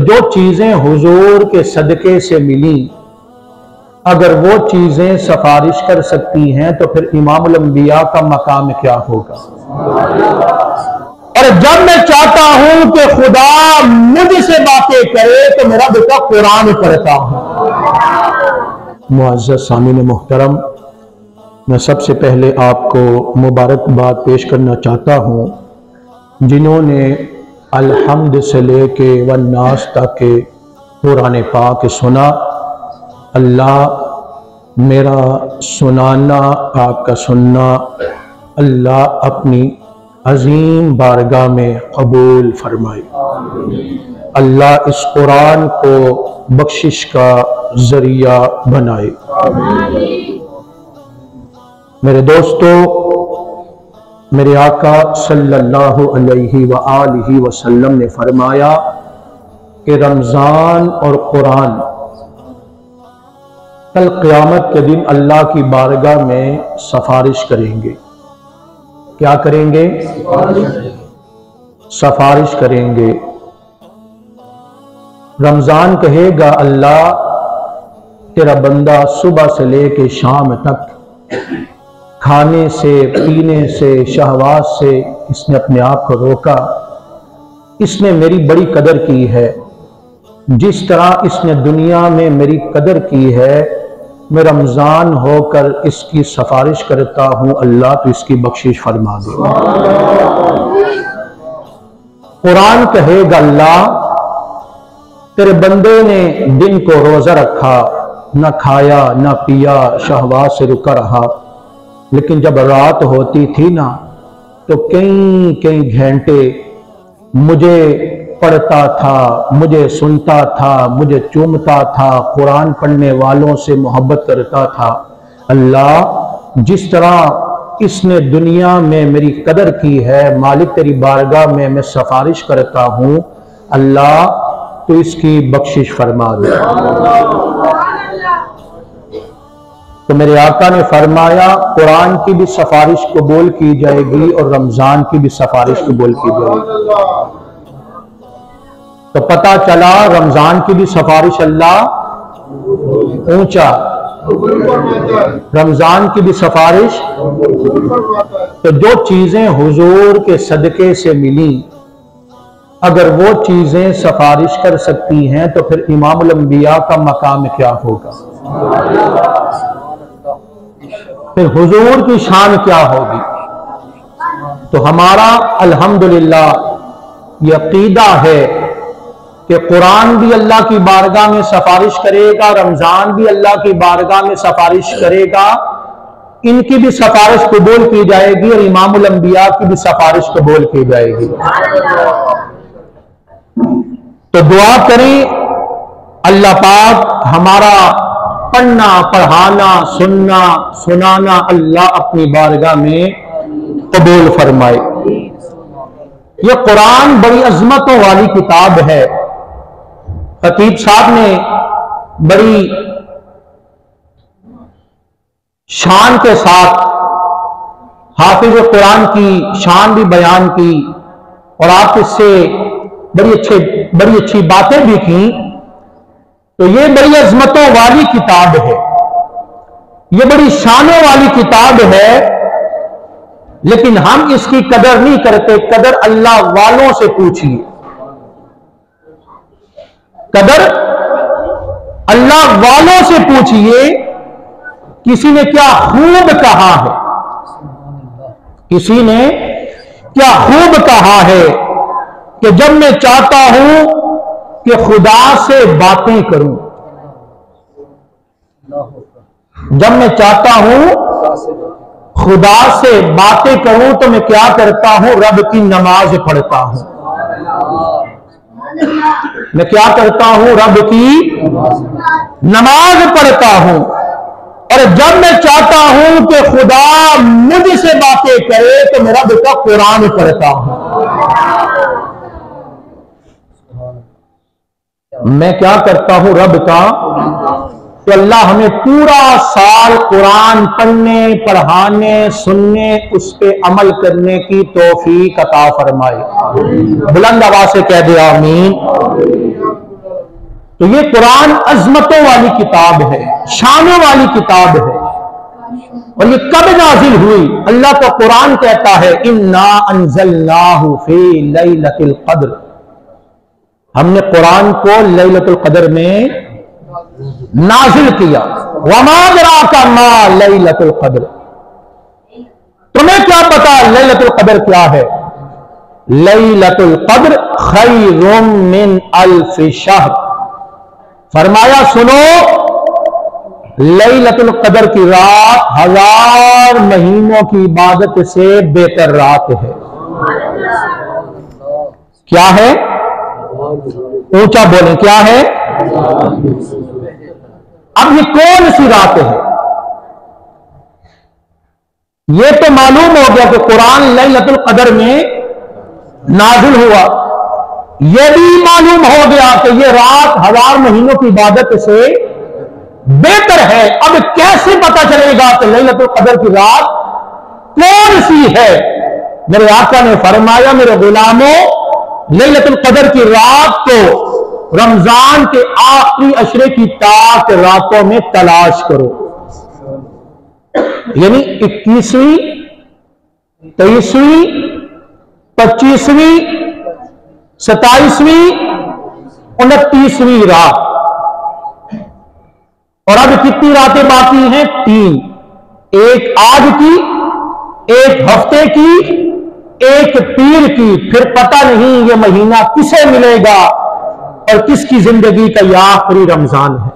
जो चीजें हुजूर के सदके से मिली, अगर वो चीजें सिफारिश कर सकती हैं तो फिर इमामुल अंबिया का मकाम क्या होगा। और जब मैं चाहता हूं कि खुदा मुझसे बातें करे तो मेरा बेटा कुरान पढ़ता हूं। मुअज़्ज़ज़ सामीन मोहतरम, मैं सबसे पहले आपको मुबारकबाद पेश करना चाहता हूं जिन्होंने अलहम्द से लेके वन्नास तक के कुरान पाक सुना। अल्लाह मेरा सुनाना आपका सुनना अल्लाह अपनी अजीम बारगाह में कबूल फरमाए। अल्लाह इस कुरान को बख्शिश का जरिया बनाए। मेरे दोस्तों, मेरे आका सल्लल्लाहु अलैहि व आलिहि वसल्लम ने फरमाया कि रमजान और कुरान कल क़यामत के दिन अल्लाह की बारगाह में सिफारिश करेंगे। क्या करेंगे? सिफारिश करेंगे। रमजान कहेगा, अल्लाह तेरा बंदा सुबह से लेके शाम तक खाने से, पीने से, शहवात से इसने अपने आप को रोका। इसने मेरी बड़ी कदर की है। जिस तरह इसने दुनिया में मेरी कदर की है, मैं रमजान होकर इसकी सिफारिश करता हूं, अल्लाह तो इसकी बख्शिश फरमा दे। कुरान कहेगा, अल्लाह तेरे बंदे ने दिन को रोजा रखा, न खाया न पिया, शहवात से रुका रहा, लेकिन जब रात होती थी ना तो कई कई घंटे मुझे पढ़ता था, मुझे सुनता था, मुझे चूमता था, कुरान पढ़ने वालों से मोहब्बत करता था। अल्लाह जिस तरह इसने दुनिया में मेरी कदर की है, मालिक तेरी बारगाह में मैं सिफारिश करता हूं, अल्लाह तो इसकी बख्शिश फरमा दे। तो मेरे आका ने फरमाया, कुरान की भी सिफारिश कबूल की जाएगी और रमजान की भी सिफारिश कबूल की जाएगी। तो पता चला रमजान की भी सिफारिश अल्लाह ऊंचा, रमजान की भी सिफारिश। तो जो चीजें हुजूर के सदके से मिली, अगर वो चीजें सिफारिश कर सकती हैं तो फिर इमामुल अंबिया का मकाम क्या होगा, फिर हुजूर की शान क्या होगी। तो हमारा अल्हम्दुलिल्लाह ये अकीदा है कि कुरान भी अल्लाह की बारगाह में सिफारिश करेगा, रमजान भी अल्लाह की बारगाह में सिफारिश करेगा, इनकी भी सिफारिश कबूल की जाएगी और इमामुल अंबिया की भी सिफारिश कबूल की जाएगी। तो दुआ करें अल्लाह पाक हमारा पढ़ना, पढ़ाना, सुनना, सुनाना अल्लाह अपनी बारगाह में कबूल फरमाए। ये कुरान बड़ी अजमतों वाली किताब है। खतीब साहब ने बड़ी शान के साथ हाफिज कुरान की शान भी बयान की और आप इससे बड़ी अच्छी बातें भी की। तो ये बड़ी अजमतों वाली किताब है, ये बड़ी शानों वाली किताब है, लेकिन हम इसकी कदर नहीं करते। कदर अल्लाह वालों से पूछिए, कदर अल्लाह वालों से पूछिए। किसी ने क्या खूब कहा है, किसी ने क्या खूब कहा है कि जब मैं चाहता हूं कि खुदा से बातें करूं, जब मैं चाहता हूं खुदा से बातें करूं तो मैं क्या करता हूं, रब की नमाज पढ़ता हूं। मैं क्या करता हूं, रब की नमाज पढ़ता हूं। और जब मैं चाहता हूं कि खुदा मुझसे बातें करे तो मेरा बेटा कुरान पढ़ता हूं। मैं क्या करता हूं, रब का। तो अल्लाह हमें पूरा साल कुरान पढ़ने, पढ़ाने, सुनने, उस पे अमल करने की तौफीक अता फरमाए। बुलंद आवाज से कह दे आमीन। तो ये कुरान अजमतों वाली किताब है, शानों वाली किताब है। और ये कब नाजिल हुई? अल्लाह का कुरान कहता है इन्ना अंज़लनाहु फी लैलतिल क़द्र, हमने कुरान को लैलतुल क़द्र में नाजिल किया। वमा अदराका मा लैलतुल क़द्र, तुम्हें क्या पता लैलतुल क़द्र क्या है? लैलतुल क़द्र खैरुम मिन अल्फ शहर, फरमाया सुनो, लैलतुल क़द्र की रात 1000 महीनों की इबादत से बेहतर रात है। क्या है? ऊंचा बोले, क्या है? अब ये कौन सी रात है? ये तो मालूम हो गया कि कुरान लैलतुल क़द्र में नाज़िल हुआ। यह भी मालूम हो गया कि यह रात 1000 महीनों की इबादत से बेहतर है। अब कैसे पता चलेगा कि लैलतुल क़द्र की रात कौन सी है? मेरे आका ने फरमाया, मेरे गुलामों, लैलतुल क़द्र की रात को रमजान के आखिरी अशरे की ताक रातों में तलाश करो, यानी 21वीं, 23वीं, 25वीं, 27वीं, 29वीं रात। और अब कितनी रातें बाकी हैं? 3। एक आज की, एक हफ्ते की, एक पीर की। फिर पता नहीं ये महीना किसे मिलेगा और किसकी जिंदगी का यह आखिरी रमजान है।